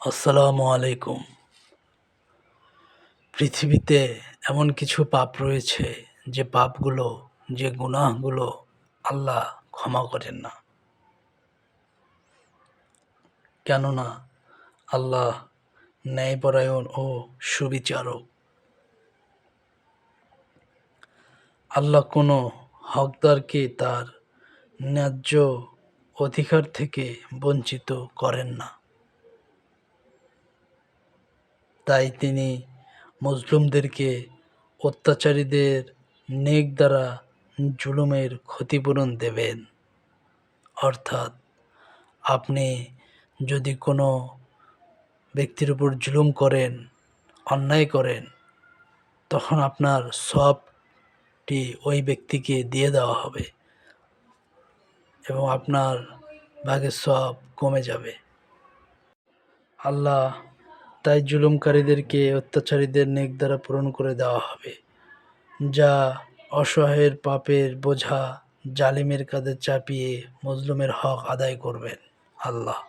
আসসালামু আলাইকুম। পৃথিবীতে এমন কিছু পাপ রয়েছে যে পাপগুলো, যে গুনাহগুলো আল্লাহ ক্ষমা করেন না। কেননা আল্লাহ ন্যায়পরায়ণ ও সুবিচারক। আল্লাহ কোনো হকদারকে তার ন্যায্য অধিকার থেকে বঞ্চিত করেন না। তাই তিনি মজলুমদেরকে অত্যাচারীদের নেক দ্বারা জুলুমের ক্ষতিপূরণ দেবেন। অর্থাৎ আপনি যদি কোনো ব্যক্তির উপর জুলুম করেন, অন্যায় করেন, তখন আপনার সওয়াবটি ওই ব্যক্তিকে দিয়ে দেওয়া হবে এবং আপনার ভাগের সওয়াব কমে যাবে। আল্লাহ তাই জুলুমকারীদেরকে অত্যাচারীদের নেক দ্বারা পূরণ করে দেওয়া হবে, যা অসহায়ের পাপের বোঝা জালিমের কাঁধে চাপিয়ে মজলুমের হক আদায় করবেন আল্লাহ।